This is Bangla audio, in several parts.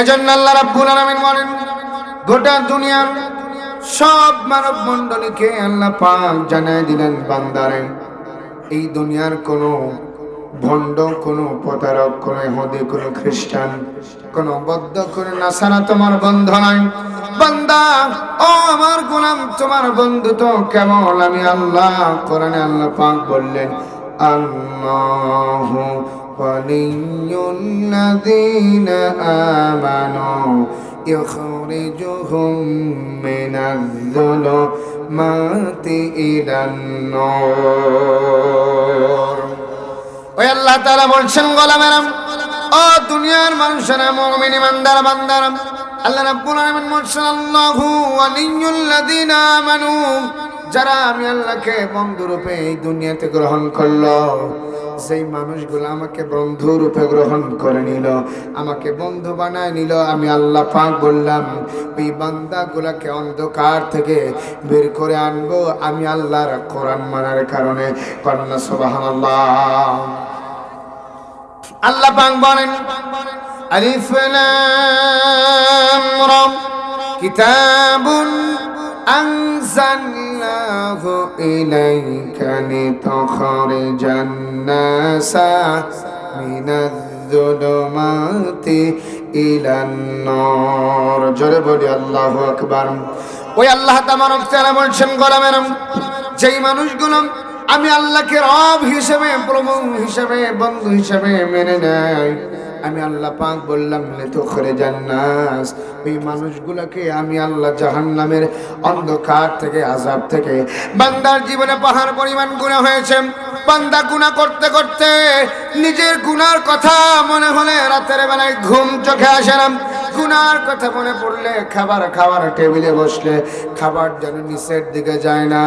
এজন্য আল্লাহ রাব্বুল আলামিন বলেন, গোটা দুনিয়ার সব মানব মণ্ডলীকে আল্লাহ পাক জানায় দিলেন, বান্দারে এই দুনিয়ার কোনো ভণ্ড, কোনো প্রতারক, কোনো ইহুদি, কোনো খ্রিস্টান, কোনো বৌদ্ধ, কোনো নাসারা তোমার বন্ধু নয়। বান্দা ও আমার গোলাম, তোমার বন্ধু তো কেমন আমি আল্লাহ। কোরআনে আল্লাহ পাক বললেন, আল্লাহু ওয়ালিয়ুল্লাযীনা আমানু ইখরিজুহুম মিনাজ-যুলুমাতি ইলান-নূর। ওই আল্লাহ তাআলা বলছেন, গোলামেরা, ও দুনিয়ার মানুষেরা, মুমিন ইমানদার বান্দারা, আল্লাহ রাব্বুল আলামিন বলছেন, আল্লাহু ওয়ালিয়ুল্লাযীনা আমানু, যারা আমি আল্লাহকে বন্ধু রূপে এই দুনিয়াতে গ্রহণ করলো, সেই মানুষগুলো আমাকে বন্ধু রূপে গ্রহণ করে নিল, আমাকে বন্ধু বানায় নিল। আমি আল্লাহ পাক বললাম, ওই বান্দাগুলোকে অন্ধকার থেকে বের করে আনবো আমি আল্লাহর কোরআন মানার কারণে। কন্যা সুবহানাল্লাহ। আল্লাহ পাক বলেন, আলিফ লাম রা, কিতাবুন আনজালনাহু ইলাইকা লিতুখরিজান নাসা মিনাজ-যুলুমাতি ইলান-নূর। জোরে বলি আল্লাহু আকবার। ওই আল্লাহ তাবারক তাআলা বলছেন, গোলামেরা, যেই মানুষগুলো আমি আল্লাহকে রব হিসেবে, প্রভু হিসেবে, বন্ধু হিসেবে মেনে নেয়, আমি আল্লাহ পাক বললাম, লিতুখরিজান নাস, ওই মানুষগুলোকে আমি আল্লাহ জাহান্নামের অন্ধকার থেকে, আযাব থেকে। বান্দার জীবনে পাহাড় পরিমাণ গুনাহ হয়েছে, বান্দা গুনাহ করতে করতে নিজের গুনার কথা মনে হলে রাতের বেলায় ঘুম চোখে আসে না। গুনার কথা মনে পড়লে খাবার খাওয়ার টেবিলে বসলে খাবার যেন নিচের দিকে যায় না।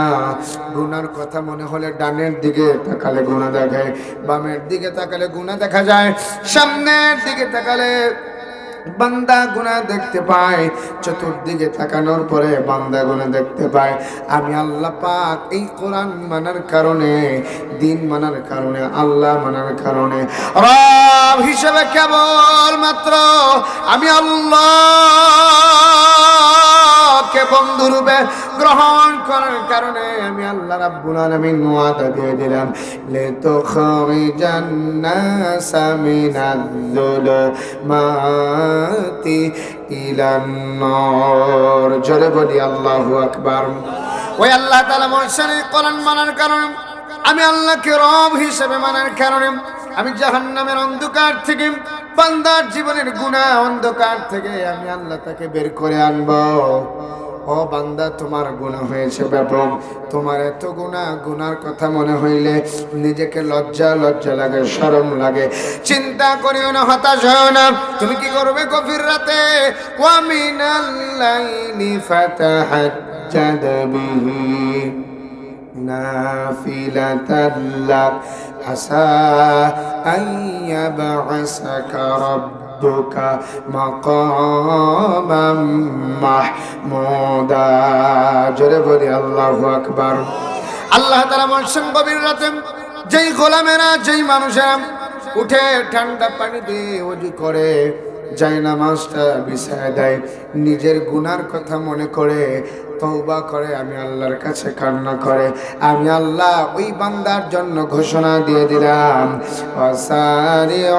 গুনার কথা মনে হলে ডানের দিকে তাকালে গুনাহ দেখে, বামের দিকে তাকালে গুনাহ দেখা যায়, সামনের দিকে তাকালে বান্দা গুনাহ দেখতে পায়, চতুর্দিকে তাকানোর পরে বান্দা গুনাহ দেখতে পায়। আমি আল্লাহ পাক এই কোরআন মানার কারণে, দিন মানার কারণে, আল্লাহ মানার কারণে, রব হিসেবে কেবল মাত্র আমি আল্লাহকে বন্ধু রূপে গ্রহণ করার কারণে আমি আল্লাহ রাব্বুল আলামিন ওয়াদা দিয়ে দিলাম, লিতুখরিজান নাসা মিনাজ-যুলুমাতি ইলান-নূর। জোরে বলি আল্লাহু আকবার। ওই আল্লাহ তাআলা বলছেন, কোরআন মানার কারণে, আমি আল্লাহকে রব হিসেবে মানার কারণে আমি জাহান্নামের অন্ধকার থেকে, বান্দার জীবনের গুনাহ অন্ধকার থেকে আমি আল্লাহ তাকে বের করে আনবো। ও বান্দা, তোমার গুনাহ হয়েছে ব্যাপক, তোমার এত গুনাহ, গুনার কথা মনে হইলে নিজেকে লজ্জা লজ্জা লাগে, শরম লাগে। চিন্তা করিও না, হতাশ হও না। তুমি কি করবে গভীর রাতে? ওয়া মিনাল লাইলি ফাতাহাজ্জাদ বিহি নাফিলাতাল লাক আসা আন ইয়াবআসাকা রাব্বুকা মাকামাম মাহমুদা। জোরে বলি আল্লাহু আকবার। আল্লাহ তাআলা বলছেন, গভীর রাতে যেই গোলামেরা, যেই মানুষেরা উঠে ঠান্ডা পানি দিয়ে ওযু করে, জায়নামাজটা বিছায় দেয়, নিজের গুনার কথা মনে করে তওবা করে, আমি আল্লাহর কাছে কান্না করে, আমি আল্লাহ ওই বান্দার জন্য ঘোষণা দিয়ে দিলাম, ওয়াসারিউ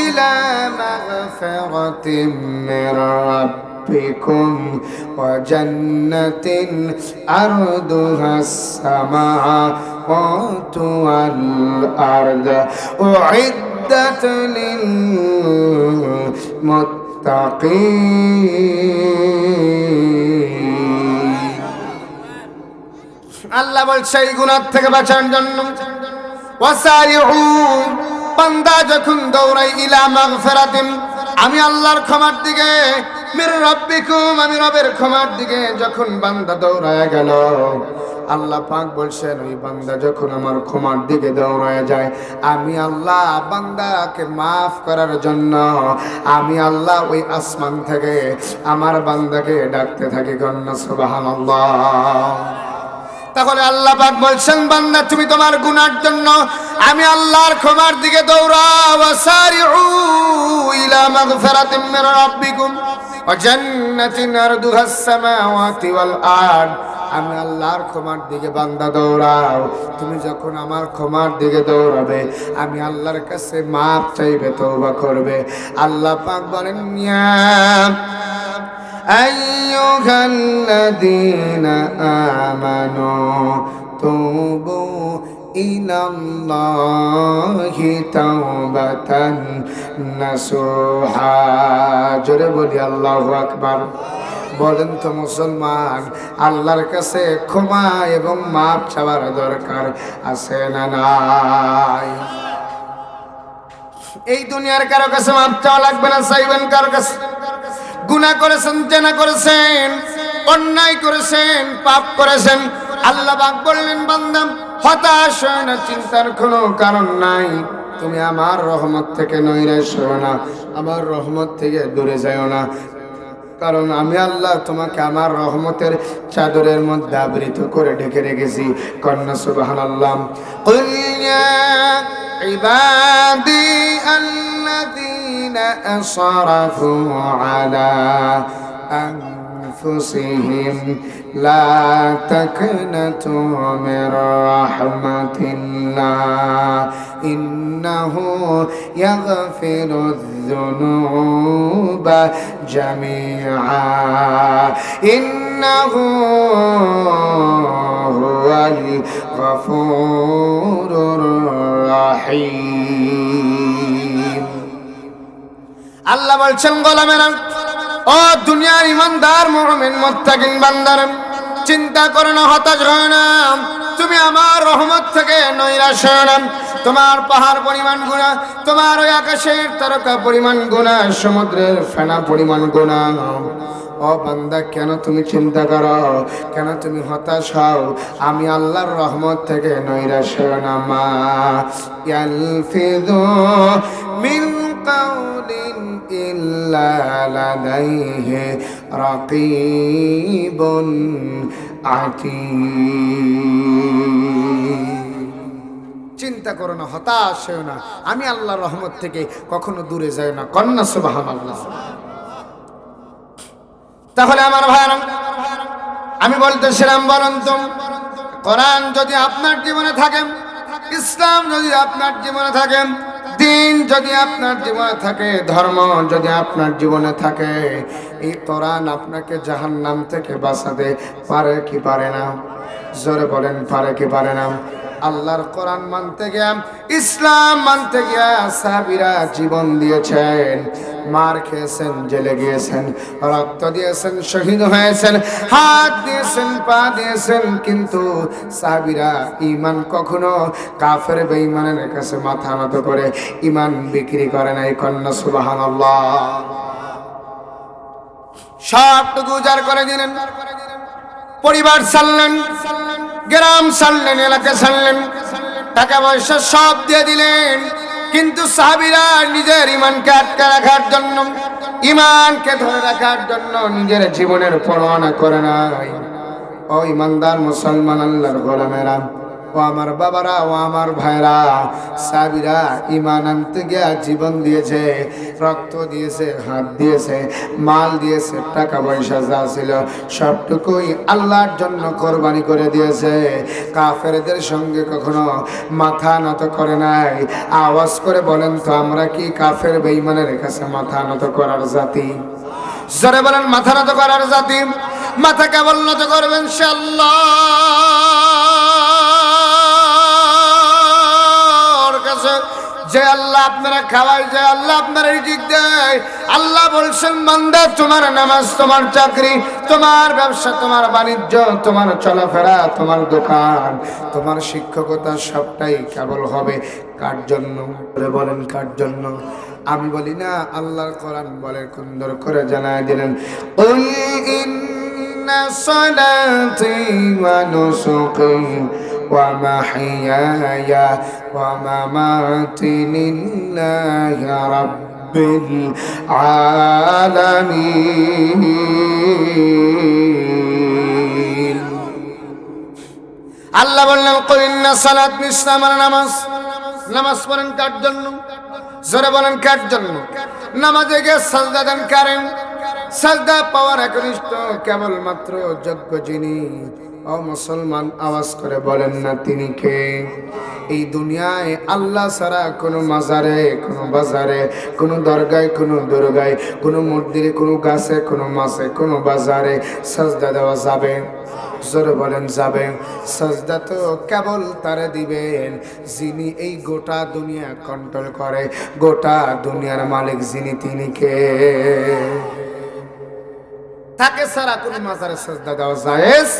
ইলা মাগফিরাতিম মির রাব্বিকুম ওয়া জান্নাতিন আরদুহাস সামাওয়াতু ওয়াল আরদ উইদ্দাত লিল মুত্তাকিন। আল্লাহ বলছে, এই গুনাহ থেকে বাঁচার জন্য ওয়াসারিউ, বান্দা যখন দৌড়াই ইলা মাগফিরাতিন, আমি আল্লাহর ক্ষমার দিকে, মির রাব্বিকুম, আমি রবের ক্ষমার দিকে যখন বান্দা দৌড়ায় গেল, আল্লাহ পাক বলছেন, ওই বান্দা যখন আমার ক্ষমার দিকে দৌড়ায় যায়, আমি আল্লাহ বান্দাকে মাফ করার জন্য আমি আল্লাহ ওই আসমান থেকে আমার বান্দাকে ডাকতে থাকি। গণ্য সুবহানাল্লাহ। তাহলে আল্লাহ পাক বলছেন বান্দা তুমি তোমার গুনার জন্য আমি আল্লাহর ক্ষমার দিকে দৌড়াও ওয়াসারিউ ইলা মাগফিরাতিম মির রাব্বিকুম ওয়া জান্নাতিন আরদুহাস সামাওয়াতি ওয়াল আরদ আমি আল্লাহর ক্ষমার দিকে বান্দা দৌড়াও তুমি যখন আমার ক্ষমার দিকে দৌড়াবে আমি আল্লাহর কাছে মাপ চাইবে তওবা করবে আল্লাহ পাক বলেন ইয়া আইয়ুহাল্লাযীনা আমানু তুবু ইলাল্লাহি তাওবাতান নাসুহা জোরে বলি আল্লাহু আকবার বলেন তো মুসলমান আল্লাহর কাছে ক্ষমা এবং মাপ চাওয়ার দরকার আছে না নাই এই দুনিয়ার কারো কাছে মাপ চাওয়া লাগবে না চাইবেন কার কাছে গুনাহ করেছেন জেনা করেছেন অন্যায় করেছেন পাপ করেছেন আল্লাহ পাক বললেন বান্দা হতাশ হও না চিন্তার কোনো কারণ নাই তুমি আমার রহমত থেকে নৈরাশ হও না আমার রহমত থেকে দূরে যাও না কারণ আমি আল্লাহ তোমাকে আমার রহমতের চাদরের মধ্যে আবৃত করে ঢেকে রেখেছি কন্যা সুবহানাল্লাহ কুল ইয়া ইবাদি আল্লাযীনা আসরাফু আলা أنفسهم لا تقنطوا من رحمة الله إنه يغفر الذنوب جميعا إنه هو الغفور الرحيم الله বলছেন গোলামেরা ও দুনিয়ার ইমানদার মুমিন মুত্তাকিন বান্দারা চিন্তা করো না হতাশ হও না তুমি আমার রহমত থেকে নৈরাশ হও না তোমার পাহাড় পরিমাণ গুনাহ তোমার ওই আকাশের তারকা পরিমাণ গুনাহ সমুদ্রের ফেনা পরিমাণ গুনাহ ও বান্দা কেন তুমি চিন্তা করো কেন তুমি হতাশ হও আমি আল্লাহর রহমত থেকে নৈরাশ হও না মা ইয়ালফিযু মিন কাউলিন ইল্লা লাদাইহি রাকীবুন আতীদ চিন্তা করো না হতাশ হও না আমি আল্লাহর রহমত থেকে কখনো দূরে যাই না কন্যা সুবহানাল্লাহ তাহলে আমার ভাইরা আমি বলতেছিলাম বলুন তো কোরআন যদি আপনার জীবনে থাকে ইসলাম যদি আপনার জীবনে থাকে দিন যদি আপনার জীবনে থাকে ধর্ম যদি আপনার জীবনে থাকে এই কোরআন আপনাকে জাহান্নাম থেকে বাঁচাতে পারে কি পারে না জোরে বলেন পারে কি পারে না আল্লাহর কোরআন মানতে গিয়া ইসলাম মানতে গিয়া সাহাবীরা জীবন দিয়েছেন মার খেয়েছেন জেলে গিয়েছেন রক্ত দিয়েছেন শহীদ হয়েছেন হাত দিয়েছেন পা দিয়েছেন কিন্তু সাহাবীরা ঈমান কখনো কাফের বেঈমানের কাছে মাথা নত করে ঈমান বিক্রি করে নাই কন্যা সুবহানাল্লাহ সবটুকু উজাড় করে দিলেন পরিবার ছাড়লেন গ্রাম ছাড়লেন এলাকা ছাড়লেন টাকা পয়সা সব দিয়ে দিলেন কিন্তু সাহাবীরা নিজের ঈমানকে আটকে রাখার জন্য ঈমানকে ধরে রাখার জন্য নিজের জীবনের পরোয়া না করে নাই ও ঈমানদার মুসলমান আল্লাহর গোলামেরা ও আমার বাবারা ও আমার ভাইরা সাহাবীরা ঈমান আনতে গিয়া জীবন দিয়েছে রক্ত দিয়েছে হাত দিয়েছে মাল দিয়েছে টাকা পয়সা যা ছিল সবটুকুই আল্লাহর জন্য কোরবানি করে দিয়েছে কাফেরদের সঙ্গে কখনো মাথা নত করে নাই আওয়াজ করে বলেন তো আমরা কি কাফের বেঈমানের কাছে মাথা নত করার জাতি জোরে বলেন মাথা নত করার জাতি মাথা কেবল নত করবেন ইনশাআল্লাহ যে আল্লাহ আপনারা খাওয়ায় যে আল্লাহ আপনারা রিজিক দেয় আল্লাহ বলছেন বান্দা তোমার নামাজ তোমার চাকরি তোমার ব্যবসা তোমার বাণিজ্য তোমার চলাফেরা তোমার দোকান তোমার শিক্ষকতা সবটাই কেবল হবে কার জন্য বলেন কার জন্য আমি বলি না আল্লাহর কোরআন বলে সুন্দর করে জানায় দিলেন কুল ইন্না সালাতি ওয়া নুসুকি ومحياي ومماتي لله رب العالمين আল্লাহ বললেন কুল ইন্না সালাত নিশ্চয় আমার নামাজ। নামাজ পড়েন কার জন্য? জোরে বলেন কার জন্য? নামাজে গিয়ে সাজদা দেন কারেন। সাজদা পাওয়ার একনিষ্ঠ কেবলমাত্র যোগ্য যিনি। ও মুসলমান, আওয়াজ করে বলেন না তিনি কে? এই দুনিয়ায় আল্লাহ ছাড়া কোনো মাজারে, কোনো বাজারে, কোনো দরগায়, কোনো দুর্গায়, কোনো মন্দিরে, কোনো গাছে, কোনো মাছে, কোনো বাজারে সাজদা দেওয়া যাবে? জোরে বলেন যাবে? সাজদা তো কেবল তারে দিবেন যিনি এই গোটা দুনিয়া কন্ট্রোল করে, গোটা দুনিয়ার মালিক যিনি, তিনি কে? তাকে ছাড়া কোনো মাজারে সাজদা দেওয়া জায়েজ?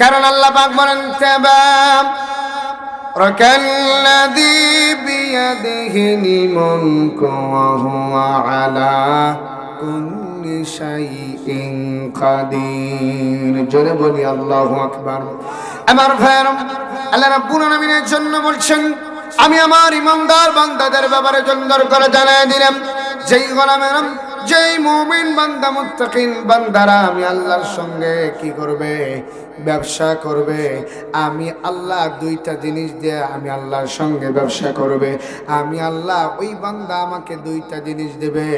কারণ আল্লাহ পাক বলেন তাবারাকাল্লাযী বিয়াদিহিল মুলকু ওয়া হুয়া আলা কুল্লি শাইইন কাদির। জোরে বলি আল্লাহু আকবার। আমার ভাইরা, আল্লাহ রাব্বুল আলামিনের জন্য বলছেন, আমি আমার ইমানদার বান্দাদের ব্যাপারে সুন্দর করে জানাই দিলাম, যেই গোলামেরা, যেই মুমিন বান্দা, মুত্তাকিন বান্দারা আমি আল্লাহর সঙ্গে কি করবে? ব্যবসা করবে। আমি আল্লাহ দুইটা জিনিস দিয়ে আমি আল্লাহর সঙ্গে ব্যবসা করবে। আমি আল্লাহ, ওই বান্দা আমাকে দুইটা জিনিস দেবে,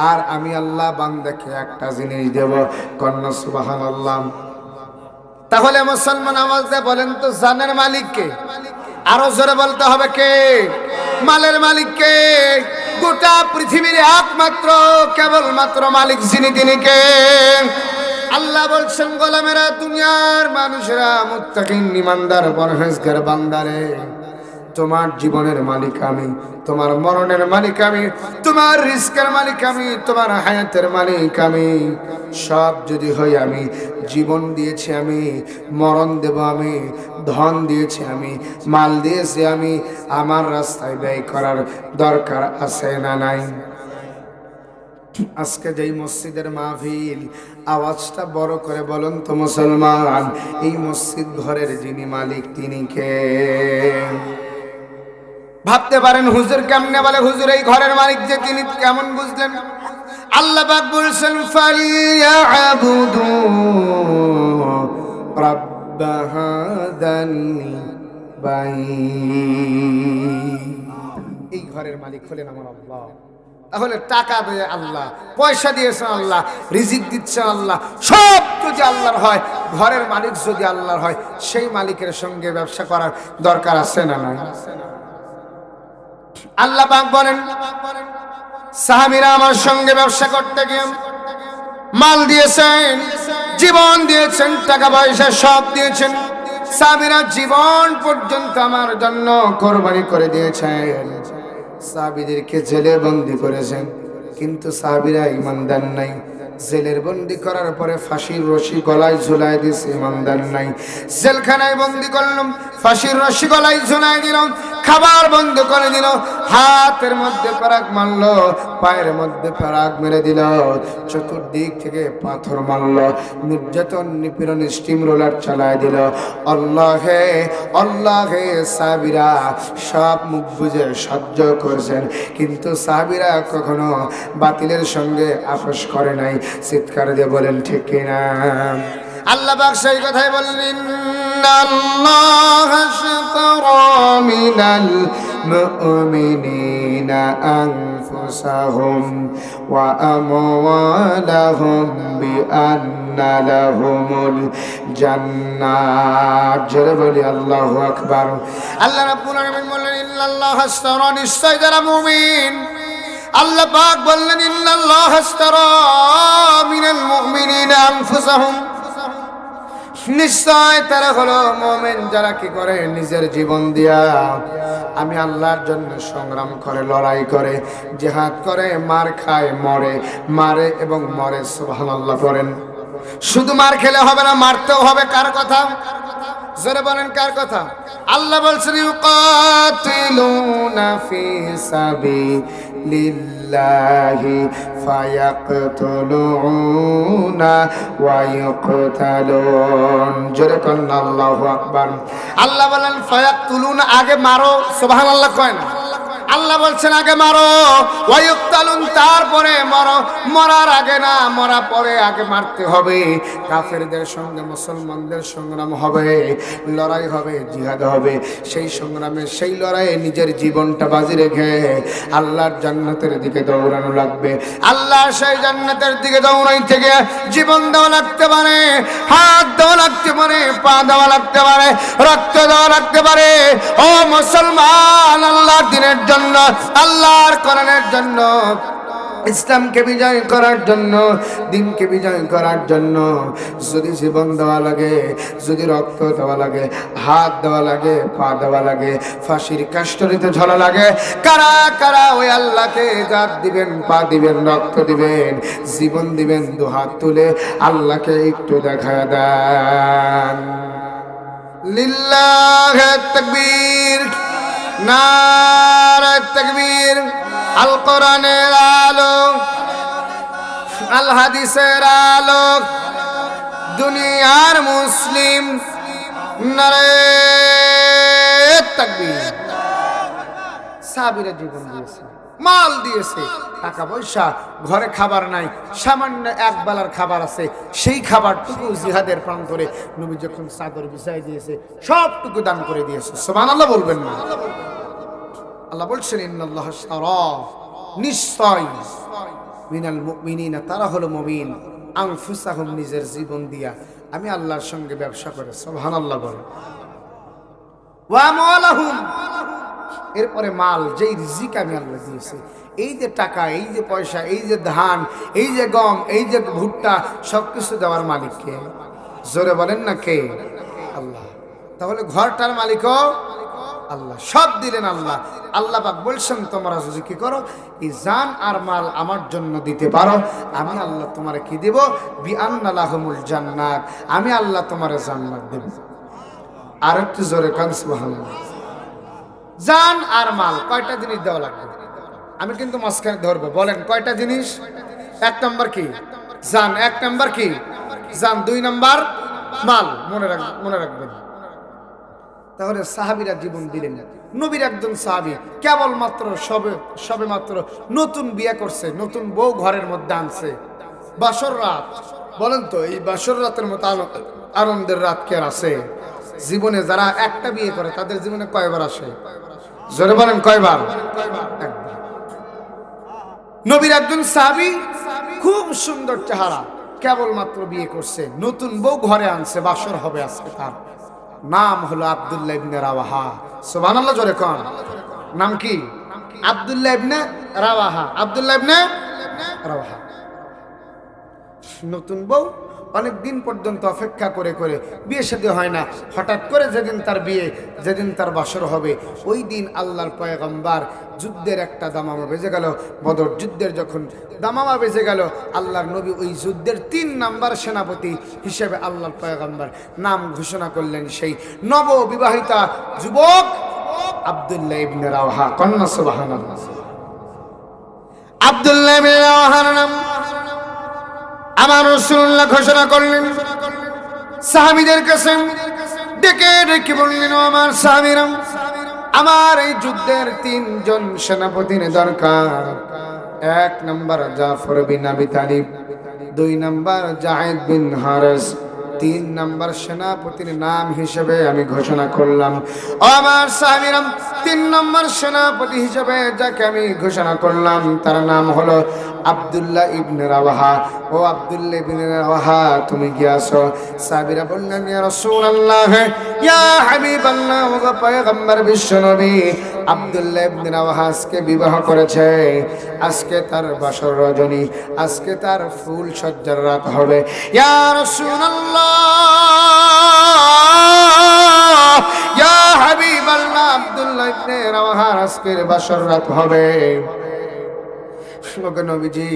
আর আমি আল্লাহ বান্দাকে একটা জিনিস দেব। কন্যা সুবহানাল্লাহ। তাহলে মুসলমান আওয়াজ দিয়ে বলেন তো, জানের মালিক কে? আরো জোরে বলতে হবে কে? মালের মালিক কে? গোটা পৃথিবীর একমাত্র কেবলমাত্র মালিক যিনি, তিনি কে? আল্লাহ বলছেন, গোলামেরা, দুনিয়ার মানুষেরা, মুত্তাকিন ইমানদার পরহেজগার বান্দারে, তোমার জীবনের মালিক আমি, তোমার মরণের মালিক আমি, তোমার রিস্কের মালিক আমি, তোমার হায়াতের মালিক আমি। সব যদি হই আমি, জীবন দিয়েছি আমি, মরণ দেব আমি, ধন দিয়েছি আমি, মাল দিয়েছি আমি। আমার রাস্তায় ব্যয় করার দরকার আছে না নাই? আজকে যেই মসজিদের মাহফিল, আওয়াজটা বড় করে বলুন তো মুসলমান, এই মসজিদ ঘরের যিনি মালিক, তিনি কে? ভাবতে পারেন হুজুর কেমনে বলে? হুজুর এই ঘরের মালিক যে তিনি, কেমন বুঝলেন? আল্লাহ পাক বলছেন, ফালিয়াবুদু রাব্ব হাযাল বাইত। এই ঘরের মালিক হলেন আমার আল্লাহ। তাহলে টাকা দিয়ে আল্লাহ, পয়সা দিয়েছেন আল্লাহ, রিজিক দিচ্ছেন আল্লাহ, সব যদি আল্লাহর হয়, ঘরের মালিক যদি আল্লাহর হয়, সেই মালিকের সঙ্গে ব্যবসা করার দরকার আছে না নাই? আল্লাহ পাক বলেন, সাহাবীরা আমার সঙ্গে ব্যবসা করতে গিয়ে মাল দিয়েছেন, জীবন দিয়েছেন, টাকা পয়সা সব দিয়েছেন। সাহাবীরা জীবন পর্যন্ত আমার জন্য কোরবানি করে দিয়েছেন। সাহাবীদেরকে জেলে বন্দী করেছেন, কিন্তু সাহাবীরা ঈমানদার নাই। জেলের বন্দি করার পরে ফাঁসির রশি গলায় ঝুলাই দিয়েছে, ঈমানদার নাই। জেলখানায় বন্দি করলাম, ফাঁসির রশি গলায় ঝুলাই দিল, খাবার বন্ধ করে দিল, হাতের মধ্যে ফারাক মারল, পায়ের মধ্যে ফারাক মেরে দিল, চতুর্দিক থেকে পাথর মারল, নির্যাতন নিপীড়ন স্টিম রোলার চালায় দিল। আল্লাহ হে, আল্লাহ হে। সাহাবীরা সব মুখ বুজে সহ্য করেছেন, কিন্তু সাহাবীরা কখনো বাতিলের সঙ্গে আপোষ করে নাই। চিৎকার দিয়ে বলেন ঠিক কিনা? আল্লাহ পাক সেই কথাই বললেন, ইন্নাল্লাহা আশতারা মিনাল মুমিনিনা আনফুসাহুম ওয়া আমওয়ালাহুম বিআন্না লাহুমুল জান্নাত। জোরে বলি আল্লাহু আকবার। আল্লাহ রাব্বুল আলামিন বললেন, ইন্নাল্লাহা আশতারা, নিশ্চয় যারা মুমিন, আল্লাহ পাক বললেন, ইন্নাল্লাহা আশতারা মিনাল মুমিনিনা আনফুসাহুম, নিশ্চয় তারা হলো মুমিন যারা কি করে? নিজের জীবন দিয়া আমি আল্লাহর জন্য সংগ্রাম করে, লড়াই করে, জিহাদ করে, মার খায়, মরে, মারে এবং মরে। সুবহানাল্লাহ বলেন। শুধু মার খেলে হবে না, মারতেও হবে। কার কথা? জোরে বলেন কার কথা? আল্লাহ বলছেন, ইউকাতিলুনা ফি সাবিলিল্লাহি ফায়াকতুলুনা ওয়া ইউকতালুন। জোরে বলেন আল্লাহু আকবার। আল্লাহ বলেন ফায়াকতুলুনা, আগে মারো। সুবহানাল্লাহ কয় না? আল্লাহ বলছেন আগে মারো, ওয়ায়ুক্তালুন তারপরে মারো, মরার আগে না, মরা পরে আগে মারতে হবে। কাফেরদের সঙ্গে মুসলমানদের সংগ্রাম হবে, লড়াই হবে, জিহাদ হবে। সেই সংগ্রামে সেই লড়াইয়ে নিজের জীবনটা বাজি রেখে আল্লাহর জান্নাতের দিকে দৌড়ানো লাগবে। আল্লাহ সেই জান্নাতের দিকে দৌড়াইতে গিয়ে জীবন দেওয়া লাগতে পারে, হাত দেওয়া লাগতে পারে, পা দেওয়া লাগতে পারে, রক্ত দেওয়া লাগতে পারে। ও মুসলমান, আল্লাহর দ্বীনের জন্য, আল্লাহর কোরআনের জন্য, ইসলামকে বিজয় করার জন্য, দিনকে বিজয় করার জন্য যদি জীবন দেওয়া লাগে, যদি রক্ত দেওয়া লাগে, হাত দেওয়া লাগে, পা দেওয়া লাগে, ফাঁসির কাষ্ঠরিতে ঝোলা লাগে, কারা কারা ওই আল্লাহকে জাত দিবেন, পা দিবেন, রক্ত দিবেন, জীবন দিবেন, দু হাত তুলে আল্লাহকে একটু দেখা দেন। লিল্লাহে তাকবীর, নারে তাকবীর। আল কোরআনের আলো, আল হাদিসের আলো, দুনিয়ার মুসলিম, নারে তাকবীর। সাহাবীরা জীবন দিয়েছে, মাল দিয়েছে, টাকা পয়সা, ঘরে খাবার নাই, সামান্য এক বেলার খাবার আছে, সেই খাবারটুকু জিহাদের প্রান্তরে নবী যখন চাদর বিছাই দিয়েছে সবটুকু দান করে দিয়েছে। সুবহানাল্লাহ বলবেন না? আল্লাহ বলছেন ইন্নাল্লাহা ইশতারা, নিশ্চয় মিনাল মুমিনিনা, তারা হলো মুমিন, আনফুসাহুম, নিজের জীবন দিয়া আমি আল্লাহর সঙ্গে ব্যবসা করে। সুবহানাল্লাহ বলেন। ওয়া আমওয়ালাহুম, এরপরে মাল, যেই রিজিক আমি আল্লাহ দিয়েছি, এই যে টাকা, এই যে পয়সা, এই যে ধান, এই যে গম, এই যে ভুট্টা, সবকিছু দেওয়ার মালিক কে? জোরে বলেন না কে? আল্লাহ। তাহলে ঘরটার মালিকও আল্লাহ, সব দিলেন আল্লাহ। আল্লাহ পাক বলছেন তোমরা যদি কি করো, এই জান আর মাল আমার জন্য দিতে পারো, আমি আল্লাহ তোমারে কি দেব? বিআন্না লাহুমুল জান্নাত, আমি আল্লাহ তোমারে জান্নাত দেব। আর একটু জোরে কান সুবহানাল্লাহ। জান আর মাল কয়টা জিনিস দেওয়া লাগবে? আমি কিন্তু মাঝখানে ধরবো, বলেন কয়টা জিনিস? এক নম্বর কি? জান। এক নম্বর কি? জান। দুই নম্বর মাল। মনে রাখবেন। তাহলে সাহাবীরা জীবন দিলেন। নবীর একজন সাহাবী কেবলমাত্র সবে মাত্র নতুন বিয়ে করছে, নতুন বউ ঘরের মধ্যে আনছে, বাসর রাত। বলেন তো এই বাসর রাতের মতো আনন্দের রাত কে আছে? জীবনে যারা একটা বিয়ে করে তাদের জীবনে কয়বার আসে? জোরে বলেন কয়বার? একবার। নবীর একজন সাহাবী, খুব সুন্দর চেহারা, কেবলমাত্র বিয়ে করছে, নতুন বউ ঘরে আনছে, বাসর হবে আজকে। তার নাম হলো আব্দুল্লাহ ইবনে রাওয়াহা। সুবহানাল্লাহ জোরে কোন? নাম কি? আব্দুল্লাহ ইবনে রাওয়াহা। আব্দুল্লাহ ইবনে রাওয়াহা। নতুন বউ, অনেক দিন পর্যন্ত অপেক্ষা করে করে বিয়ে শাদী হয় না। হঠাৎ করে যেদিন তার বিয়ে, যেদিন তার বাসর হবে, ওই দিন আল্লাহর পয়গম্বর, যুদ্ধের একটা দামামা বেজে গেল, বদর যুদ্ধের যখন দামামা বেজে গেল, আল্লাহর নবী ওই যুদ্ধের 3 নাম্বার সেনাপতি হিসেবে আল্লাহর পয়গম্বর নাম ঘোষণা করলেন সেই নববিবাহিতা যুবক আব্দুল্লাহ ইবনে রাওয়াহা। কন্যা সুবহানাল্লাহ। আব্দুল্লাহ ইবনে রাওয়াহার নাম আমার রাসূলুল্লাহ ঘোষণা করলেন। সাহাবীদের কাছে ডেকে ডেকে বললেন, আমার সাহাবীরা, আমার এই যুদ্ধের 3 জন সেনাপতির দরকার। 1 নাম্বার জাফর বিন আবি তালিব, 2 নাম্বার জায়েদ বিন হারেস, 3 নাম্বার সেনাপতির নাম হিসেবে আমি ঘোষণা করলাম। আমার সাহাবীরা, 3 নাম্বার সেনাপতি হিসেবে যাকে আমি ঘোষণা করলাম তার নাম হলো আব্দুল্লাহ ইবনে রাওয়াহা। ও আব্দুল্লাহ ইবনে রাওয়াহা, তুমি কি আছো? সাহাবীরা বললেন, ইয়া রাসূলুল্লাহ, ইয়া হাবিবাল্লাহ, ও পয়গম্বর বিশ্বনবী, আব্দুল্লাহ ইবনে রাওয়াহা আজকে বিবাহ করেছে, আজকে তার বাসর রজনী, আজকে তার ফুল সজ্জার রাত হবে। ইয়া রাসূলুল্লাহ, ইয়া হাবিবাল্লাহ, আব্দুল্লাহ ইবনে রাওয়াহা আজকের বাসর রাত হবে। নবীজি,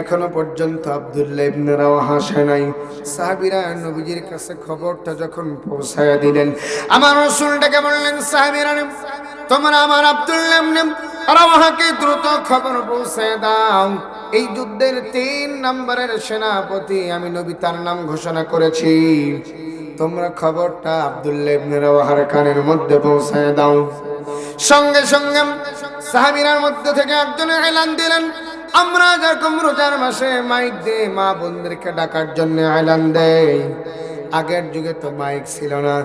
এখনো পর্যন্ত আব্দুল্লাহ ইবনে রাওয়াহা আসে নাই। সাহাবীরা নবীজির কাছে খবরটা যখন পৌঁছায়া দিলেন, আমার রাসূলটাকে বললেন, সাহাবীরা, তোমরা আমার আব্দুল্লাহ ইবনে রাওয়াহাকে দ্রুত খবর পৌঁছে দাও, এই যুদ্ধের 3 নম্বরের সেনাপতি আমি নবী, তার নাম ঘোষণা করেছি। তোমরা খবরটা আব্দুল্লাহ ইবনে রাওয়াহার কানের মধ্যে পৌঁছায় দাও। সঙ্গে সঙ্গে সাহাবীদের মধ্যে থেকে একজন এলান দিলেন, আমরা যখন রোজার মাসে মাইক দিয়ে মা বোনদেরকে ডাকার জন্য এলান দেই, আগের যুগে তো মাইক ছিল না,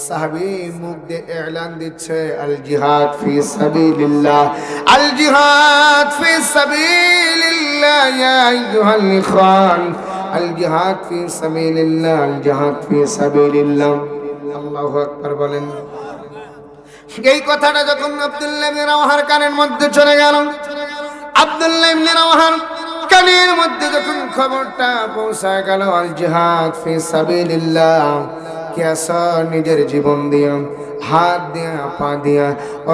সাহাবী মুখ দিয়ে এলান দিচ্ছে, আল জিহাদ ফি সাবিলিল্লাহ, আল জিহাদ ফি সাবিলিল্লাহ ইয়া আইয়ুহাল ইখওয়ান, আল জিহাদ ফি সাবিলিল্লাহ, আল জিহাদ ফি সাবিলিল্লাহ। আল্লাহু আকবার বলেন। এই কথাটা যখন আব্দুল্লাহ ইবনে রাওয়াহার কানের মধ্যে চলে গেল, আব্দুল্লাহ ইবনে রাওয়াহার কানের মধ্যে যখন খবরটা পৌঁছায় গেল, আল জিহাদ ফি সাবিলিল্লাহ, কেসা নিজের জীবন দিয়ে, হাত দিয়া, পা দিয়া,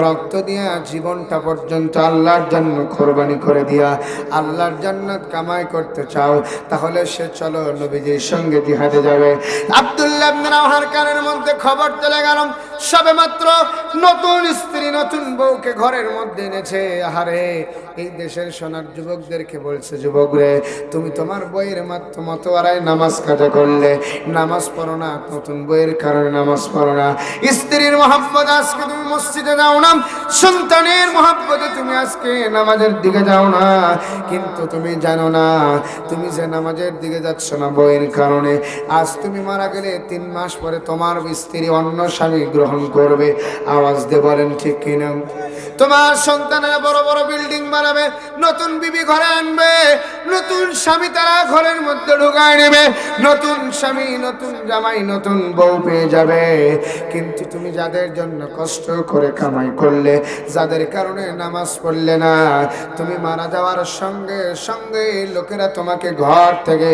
রক্ত দিয়া, জীবনটা পর্যন্ত আল্লাহর জন্য কোরবানি করে দিয়া আল্লাহর জান্নাত কামাই করতে চাও, তাহলে সে চলো নবীজির সঙ্গে জিহাদে যাবে। আব্দুল্লাহ ইবনে রাওয়াহার কানের মধ্যে খবর চলে গেল, সবেমাত্র নতুন স্ত্রী নতুন বউকে ঘরের মধ্যে এনেছে। আহারে, এই দেশের সোনার যুবকদেরকে বলছে, যুবক রে, তুমি তোমার বইয়ের মতো আড়াই নামাজ কাজা করলে, নামাজ পড়ো না, নতুন বইয়ের কারণে নামাজ পড়ো না, স্ত্রীর মহব্বত আজকে তুমি মসজিদে যাও না, সন্তানের মহব্বতে তুমি আজকে নামাজের দিকে যাও না, কিন্তু তুমি জানো না তুমি যে নামাজের দিকে যাচ্ছ না বইয়ের কারণে, আজ তুমি মারা গেলে 3 মাস পরে তোমার স্ত্রী অন্য স্বামী গ্রহণ করবে। আওয়াজ দিয়ে বলেন ঠিক কিনা? তোমার সন্তানেরা বড় বড় বিল্ডিং বানাবে, নতুন বিবি ঘরে আনবে, নতুন স্বামী তারা ঘরের মধ্যে ঢুকায় নেবে, নতুন স্বামী, নতুন জামাই, নতুন বউ পেয়ে যাবে, কিন্তু তুমি যাদের জন্য কষ্ট করে কামাই করলে, যাদের কারণে নামাজ পড়লে না, তুমি মারা যাওয়ার সঙ্গে সঙ্গে লোকেরা তোমাকে ঘর থেকে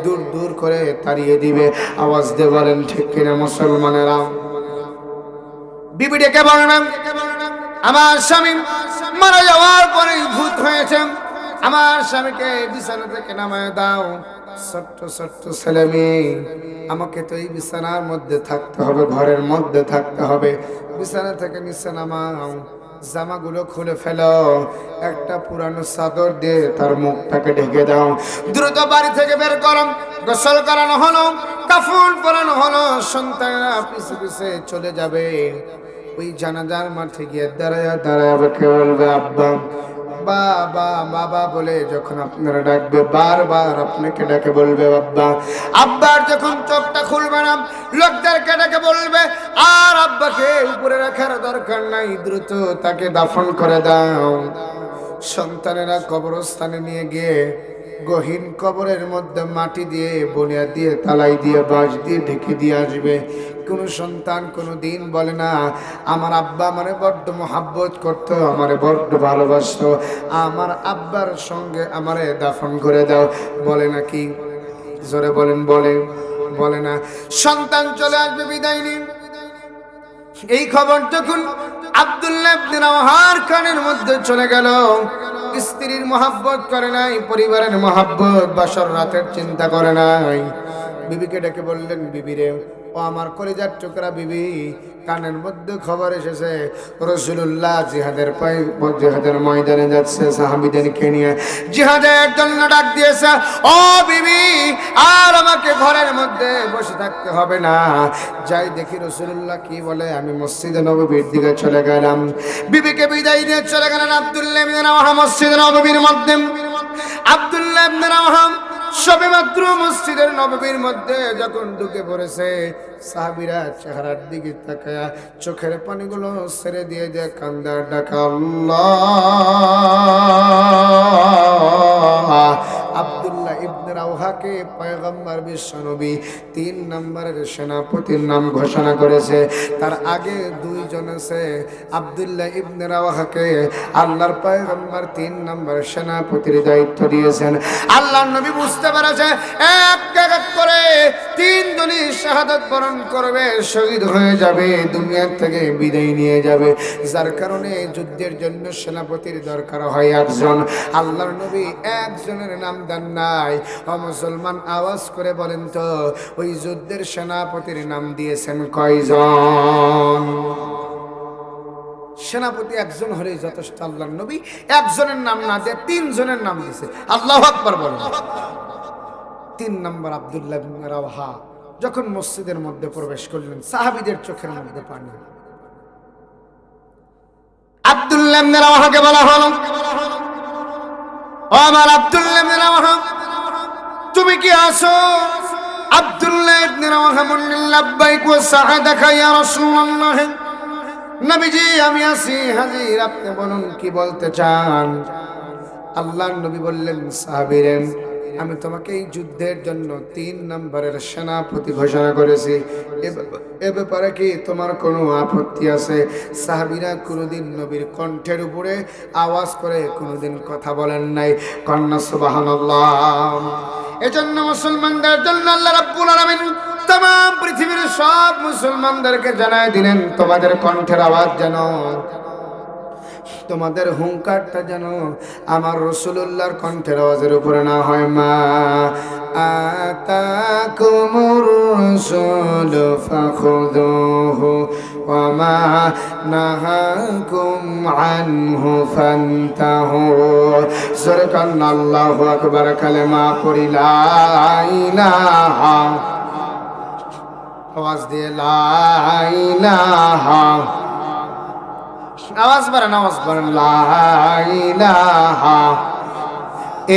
দূর দূর করে তাড়িয়ে দিবে। আওয়াজ দিয়ে বলেন ঠিক কিনা মুসলমানেরা? বিবি ডেকে বলবেন, আমার স্বামী মারা যাওয়ার পরেই ভূত হয়েছে, আমার স্বামীকে বিছানা থেকে নামায় দাও। ছোট্ট ছোট্ট ছেলে মেয়ে, আমাকে তো এই বিছানার মধ্যে থাকতে হবে, ঘরের মধ্যে থাকতে হবে, বিছানা থেকে নিচে নামাও, জামাগুলো খুলে ফেলো, একটা পুরানো চাদর দিয়ে তার মুখটাকে ঢেকে দাও, দ্রুত বাড়ি থেকে বের করো, গোসল করানো হলো, কাফন পরানো হলো, সন্তানরা পিছে পিছে চলে যাবে। ওই জানাজার মাঠে গিয়ে দাঁড়ায় কে বলবে, আব্বা, বাবা, বাবা বলে যখন আপনারা ডাকবে, বারবার আপনাকে ডাকে বলবে আব্বা। আব্বার যখন চোখটা খুলবে না, লোকদেরকে ডাকে বলবে, আর আব্বাকে উপরে রাখার দরকার নাই, দ্রুত তাকে দাফন করে দাও। সন্তানেরা কবরস্থানে নিয়ে গিয়ে গহীন কবরের মধ্যে মাটি দিয়ে, বনিয়া দিয়ে, তালাই দিয়ে, বাঁশ দিয়ে ঢেকে দিয়ে আসবে। কোন সন্তান কোনো দিন বলে না, আমার আব্বা আমারে বড্ড মোহাব্বত করতো, আমারে বড্ড ভালোবাসতো, আমার আব্বার সঙ্গে আমারে দাফন করে দাও, বলে নাকি? জোরে বলেন, বলে না। সন্তান চলে আসবে, বিদায় নিন। এই খবর যখন আব্দুল্লাহ ইবনে রাওয়াহার কানের মধ্যে চলে গেল, স্ত্রীর মহব্বত করে নাই, পরিবারের মহব্বত, বাসর রাতের চিন্তা করে নাই, বিবিকে ডেকে বললেন, বিবি রে, ও আমার কলিজার টুকরা বিবি, কানের মধ্যে খবর এসেছে রাসূলুল্লাহ জিহাদের ময়দানে যাচ্ছে, সাহাবীদেরকে নিয়ে জিহাদের জন্য ডাক দিয়েছে। ও বিবি, আর আমাকে ঘরের মধ্যে বসে থাকতে হবে না, যাই দেখি রাসূলুল্লাহ কি বলে। আমি মসজিদে নববীর দিকে চলে গেলাম। বিবিকে বিদায় দিয়ে চলে গেলেন আব্দুল্লাহ ইবনে রাওয়াহা মসজিদে নববীর মধ্যে। আব্দুল্লাহ ইবনে রাওয়াহা সবেমাত্র মসজিদের নববীর মধ্যে যখন ঢুকে পড়েছে, সাহাবীরা চেহারার দিকে তাকায়া চোখের পানিগুলো ছেড়ে দিয়ে দিয়ে কান্দার ডাকা, আল্লাহ। আব্দুল্লাহ ইবনে রাওয়াহাকে পয়গম্বর বিশ্বনবী 3 নম্বরের সেনাপতির নাম ঘোষণা করেছে। তার আগে 2 জন আছে। আব্দুল্লাহ ইবনে রাওয়াহাকে আল্লাহর পয়গম্বর 3 নম্বর সেনাপতির দায়িত্ব দিয়েছেন। আল্লাহর নবী বুঝতে পেরেছে, এক এক করে 3 জনই শাহাদাত বরণ করবে, শহীদ হয়ে যাবে, দুনিয়া থেকে বিদায় নিয়ে যাবে, যার কারণে যুদ্ধের জন্য সেনাপতির দরকার হয় 8 জন। আল্লাহর নবী 1 জনের নাম দেন নাই। ও মুসলমান, আওয়াজ করে বলেন তো, ওই যুদ্ধের সেনাপতির নাম দিয়েছেন কয়জন? সেনাপতি 1 জন হলেই যথেষ্ট। আল্লাহর নবী 1 জনের নাম না দিয়ে 3 জনের নাম দিয়েছে। আল্লাহু আকবার বলেন। 3 নম্বর আব্দুল্লাহ ইবনে রাওয়াহা যখন মসজিদের মধ্যে প্রবেশ করলেন, সাহাবীদের চোখের মধ্যে পানি। আব্দুল্লাহ ইবনে রাওয়াহাকে বলা হলো, ও আমার আব্দুল্লাহ ইবনে রাওয়াহা, তুমি কি আছো? আব্দুল্লাহ ইবনে রাওয়াহা বললেন, লাব্বাইক ওয়া সাআদাকা ইয়া রাসূলুল্লাহ। নবীজি আমি আছি হাজির, আপনি বলুন কি বলতে চান। আল্লাহর নবী বললেন, সাহাবীরা, আমি তোমাকে এই যুদ্ধের জন্য 3 নম্বরের সেনাপতি ঘোষণা করেছি, এ ব্যাপারে কি তোমার কোনো আপত্তি আছে? সাহাবীরা কোনোদিন নবীর কণ্ঠের উপরে আওয়াজ করে কোনোদিন কথা বলেন নাই। কন্যা সুবহানাল্লাহ। এজন্য মুসলমানদের জন্য আল্লাহ রাব্বুল আলামিন तमाम পৃথিবীর সব মুসলমানদেরকে জানায় দিলেন, তোমাদের কণ্ঠের আওয়াজ যেন, তোমাদের হুঙ্কারটা যেন আমার রাসূলুল্লাহর কণ্ঠের আওয়াজের উপরে না হয়। মা আতাকুমুর রাসূল ফাখুযুহু ওয়া মা নাহাকুম আনহু ফান্তাহু। সুবহানাল্লাহু আকবার। কালেমা পড়ি লা ইলাহা, আওয়াজ দিয়ে লা ইলাহা, আওয়াজ বাড়ান, আওয়াজ বাড়ান, লা ইলাহা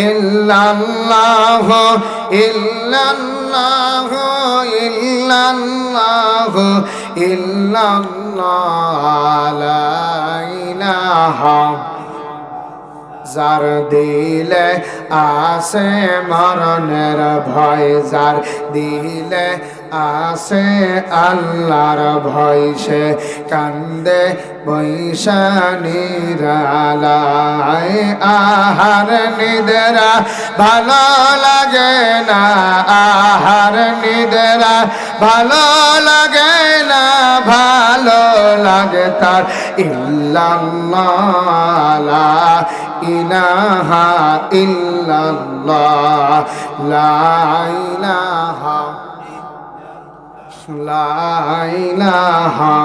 ইল্লাল্লাহ ইল্লাল্লাহ ইল্লাল্লাহ ইল্লাল্লাহ লা ইলাহা। যার দিলে আসে মরণের ভয়, যার দিলে আসে আল্লাহর ভয়, সে কান্দে বৈশা নিরালায়। আহার নিদ্রা ভালো লাগে না, আহার নিদ্রা ভালো লাগে না, ভালো লাগে তার ইল্লাল্লাহ লা ইলাহা ইল্লাল্লাহ লা ইলাহা লা ইলাহা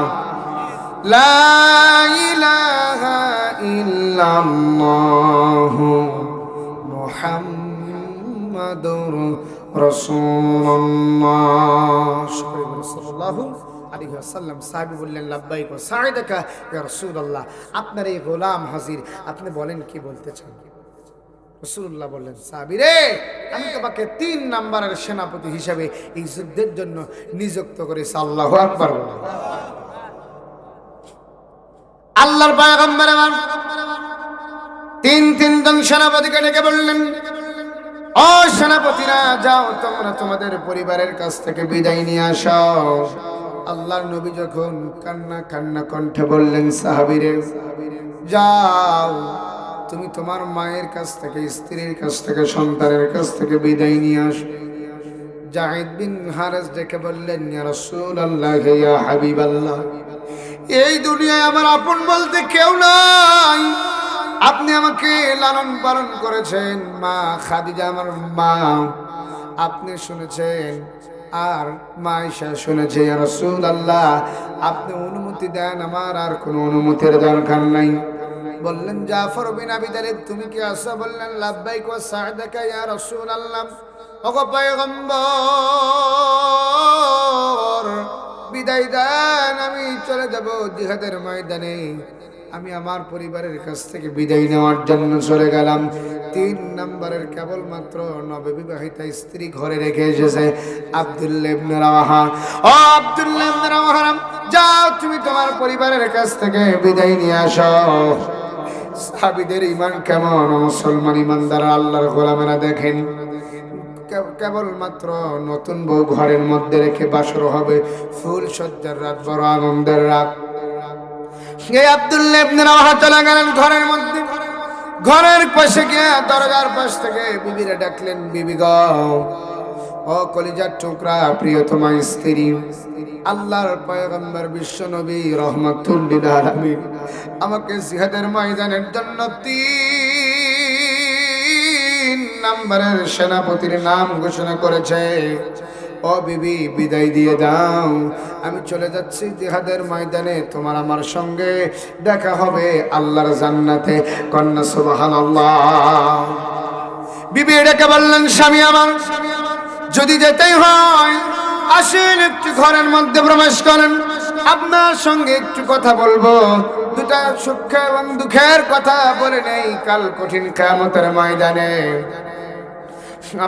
লা ইলাহা ইল্লাল্লাহ মুহাম্মাদুর রাসূলুল্লাহ সাল্লাল্লাহু আলাইহি ওয়াসাল্লাম। সাহাবী বললেন, লাব্বাইক ওয়া সাআদাকা ইয়া রাসূলুল্লাহ, আপনার এই গোলাম হাজির, আপনি বলেন কি বলতে চান। রাসূলুল্লাহ বললেন, সাহাবী রে, আমি তোমাকে 3 নম্বরের সেনাপতি হিসেবে এই যুদ্ধের জন্য নিযুক্ত করেছি। আল্লাহু আকবার। আল্লাহর পয়গম্বর আমার 3 জন সেনাপতিকে ডেকে বললেন, ও সেনাপতিরা, যাও তোমরা তোমাদের পরিবারের কাছ থেকে বিদায় নিয়ে আসো। আল্লাহর নবী যখন কান্না কণ্ঠে বললেন, সাহাবীরে যাও, তুমি তোমার মায়ের কাছ থেকে, স্ত্রীর কাছ থেকে, সন্তানের কাছ থেকে বিদায় নিয়ে আসো। জাহিদ বিন হারেস ডেকে বললেন, ইয়া রাসূলুল্লাহ, ইয়া হাবিবাল্লাহ, এই দুনিয়ায় আমার আপন বলতে কেউ নাই। আপনি আমাকে লালন পালন করেছেন, মা খাদিজা আমার মা, আপনি শুনেছেন, আর মা আয়েশা শুনেছে। ইয়া রাসূলুল্লাহ, আপনি অনুমতি দেন, আমার আর কোনো অনুমতির দরকার নাই। বললেন, জাফর বিন আবি তালিব, তুমি কি আছো? বললেন, লাব্বাইক ওয়া সাআদাকা ইয়া রাসূলুল্লাহ। ওগো পয়গম্বর, বিদায় দেন, আমি চলে যাব জিহাদের ময়দানে। আমি আমার পরিবারের কাছ থেকে বিদায় নেওয়ার জন্য চলে গেলাম। 3 নম্বরের কেবলমাত্র নববিবাহিতা স্ত্রী ঘরে রেখে এসেছে আব্দুল্লাহ ইবনে রাওয়াহা। ও আব্দুল্লাহ ইবনে রাওয়াহা, যাও তুমি তোমার পরিবারের কাছ থেকে বিদায় নিয়ে আসো। সাহাবীদের ঈমান কেমন, মুসলমান ঈমানদার আল্লাহর গোলামেরা দেখেন, কেবলমাত্র নতুন বউ ঘরের মধ্যে রেখে বাসর হবে, ফুল সজ্জার রাত, বড় আনন্দের রাত। এই আব্দুল্লাহ ইবনে রাওয়াহা চলে গেলেন ঘরের মধ্যে। ঘরের পাশে গিয়ে দরজার পাশ থেকে বিবিরে ডাকলেন, বিবি গো, ও কলিজার টুকরা প্রিয়তমা স্ত্রী, আল্লাহর পয়গম্বর বিশ্ব নবী রহমাতুল লিল আলামিন আমাকে জিহাদের ময়দানের জন্য 3 নম্বরের সেনাপতির নাম ঘোষণা করেছে। ও বিবি, বিদায় দিয়ে দাও, আমি চলে যাচ্ছি জিহাদের ময়দানে, তোমার আমার সঙ্গে দেখা হবে আল্লাহর জান্নাতে। কন্যা সুবহানাল্লাহ। বিবি ডেকে বললেন, স্বামী আমার, যদি যেতেই হয় আসেন, একটু ঘরের মধ্যে প্রবেশ করেন, আপনার সঙ্গে একটু কথা বলবো। দুটা সুখ এবং দুঃখের কথা বলে নেই কাল কঠিন কিয়ামতের ময়দানে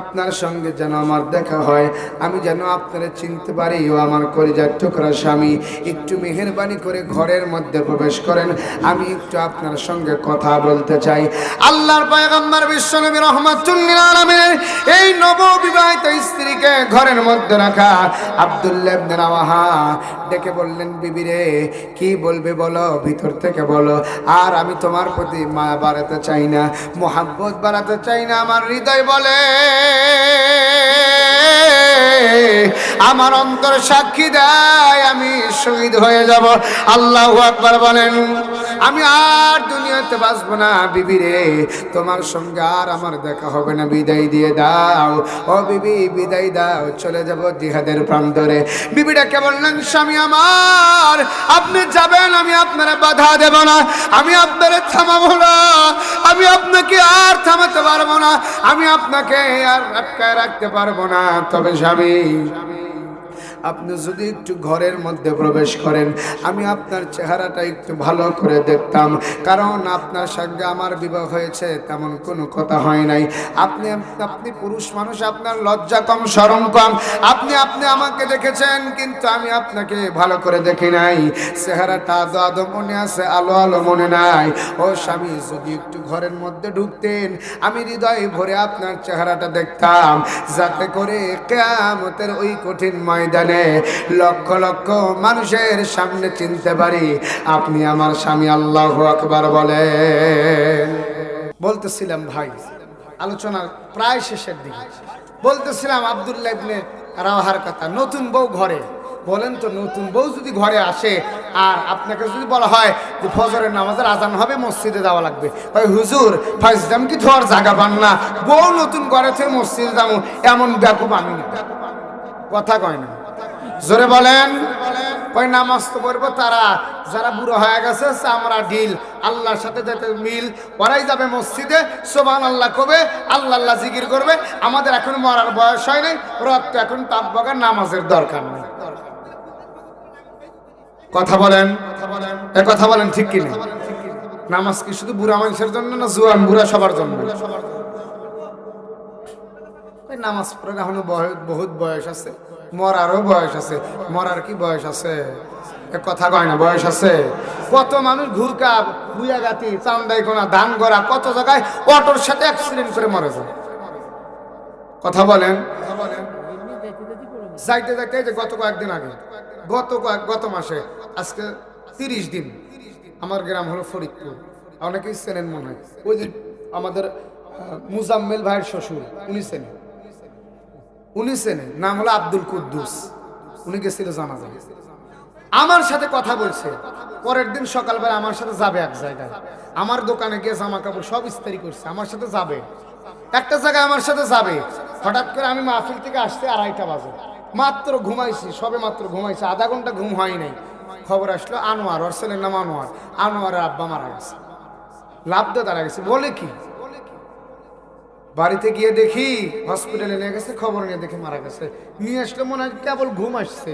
আপনার সঙ্গে যেন আমার দেখা হয়, আমি যেন আপনারে চিনতে পারি। ও আমার কলিজার টুকরা স্বামী, একটু মেহেরবানি করে ঘরের মধ্যে প্রবেশ করেন, আমি একটু আপনার সঙ্গে কথা বলতে চাই। আল্লাহর পয়গম্বর বিশ্বনবী রাহমাতুল লিল আলামিনের এই নববিবাহিত স্ত্রীকে ঘরের মধ্যে রাখা আব্দুল্লাহ ইবনে রাওয়াহা ডেকে বললেন, বিবি রে, কি বলবে বলো, ভিতর থেকে বলো। আর আমি তোমার প্রতি মায়া বাড়াতে চাই না, মোহাব্বত বাড়াতে চাই না, আমার হৃদয় বলে, আমার অন্তর সাক্ষী দেয় আমি শহীদ হয়ে যাব। আল্লাহু আকবার বলেন। আমি আর দুনিয়াতে বাঁচবো না বিবি রে, তোমার সঙ্গে আর আমার দেখা হবে না, বিদায় দিয়ে দাও। ও বিবি, বিদায় দাও, চলে যাব জিহাদের প্রান্তরে। বিবিটাকে বললেন, স্বামী আমার, আপনি যাবেন, আমি আপনারা বাধা দেব না, আমি আপনারা থামাবো না, আমি আপনাকে আর থামাতে পারবো না, আমি আপনাকে আর আটকায় রাখতে পারবো না। তবে স্বামী, আপনি যদি একটু ঘরের মধ্যে প্রবেশ করেন, আমি আপনার চেহারাটা একটু ভালো করে দেখতাম, কারণ আপনার সঙ্গে আমার বিবাহ হয়েছে তেমন কোনো কথা হয় নাই। আপনি পুরুষ মানুষ, আপনার লজ্জা কম, শরম কম, আপনি আমাকে দেখেছেন, কিন্তু আমি আপনাকে ভালো করে দেখি নাই। চেহারাটা আদো আদো মনে আছে, আলো আলো মনে নাই। ও স্বামী, যদি একটু ঘরের মধ্যে ঢুকতেন, আমি হৃদয় ভরে আপনার চেহারাটা দেখতাম, যাতে করে কিয়ামতের ওই কঠিন ময়দানে লক্ষ লক্ষ মানুষের সামনে চিনতে পারি আপনি আমার স্বামী। আল্লাহু আকবার বলেন। বলতেছিলাম ভাই, আলোচনার প্রায় শেষের দিকে, বলতেছিলাম আব্দুল্লাহ ইবনে রাওয়াহার কথা। নতুন বউ ঘরে, বলেন তো, নতুন বউ যদি ঘরে আসে আর আপনাকে যদি বলা হয় যে ফজরের নামাজের আজান হবে, মসজিদে যাওয়া লাগবে, ভাই হুজুর ফাইজদাম কি ধোয়ার জায়গা পান না, বউ নতুন ঘরে থেকে মসজিদে যাবো, এমন ব্যাকুব আমি না। কথা কয় না, জোরে বলেন। কয় নামাজ তো পড়বো তারা যারা বুড়ো হয়ে গেছে, আমরা ঢিল, আল্লাহর সাথে যাতে মিল, ওরাই যাবে মসজিদে, সুবহানাল্লাহ কবে, আল্লাহ আল্লাহ জিকির করবে। আমাদের এখন মরার বয়স হয় নাই, রক্ত এখন তাপ বাগার, নামাজের দরকার নেই। কথা বলেন, এ কথা বলেন ঠিক কিনা? নামাজ কি শুধু বুড়া মানুষের জন্য না, জোয়ান বুড়া সবার জন্য? নামাজ পড়ার এখনো বহুত বয়স আছে, মরারও বয়স আছে। মরার কি বয়স আছে? কথা কয় না, বয়স আছে। কত মানুষ ঘুরকা, বুয়াগাতি, চান্দাইকোনা, ধান গড়া, কত জায়গায় অটোর সাথে অ্যাক্সিডেন্ট করে মরে যায়। কথা বলেন। যাইতে যাইতে যে গত কয়েকদিন আগে, গত মাসে, আজকে 30 দিন, আমার গ্রাম হলো ফরিদপুর, অনেকেই চেনেন মনে হয়, ওই যে আমাদের মুজাম্মেল ভাইয়ের শ্বশুর, উনি চেনেন, নাম হলো আব্দুল কুদ্দুস। উনি গেছিল জানাজা, আমার সাথে কথা বলছে। পরের দিন সকালবেলা আমার সাথে যাবে এক জায়গায়, আমার দোকানে গিয়ে জামা কাপড় সব ইস্তারি করছে, আমার সাথে যাবে একটা জায়গায়, আমার সাথে যাবে। হঠাৎ করে আমি মাহফিল থেকে আসতে 2:30 বাজে, মাত্র ঘুমাইছি, সবে মাত্র ঘুমাইছি, আধা ঘন্টা ঘুম হয় নাই। খবর আসলো আনোয়ার, ওর ছেলের নাম আনোয়ারের আব্বা মারা গেছে, লাভ দিয়ে দাঁড়া গেছে। বলে কি, বাড়িতে গিয়ে দেখি হসপিটালে নিয়ে গেছে, খবর নিয়ে দেখে মারা গেছে। নিয়ে আসলে মনে হয় কেবল ঘুম আসছে।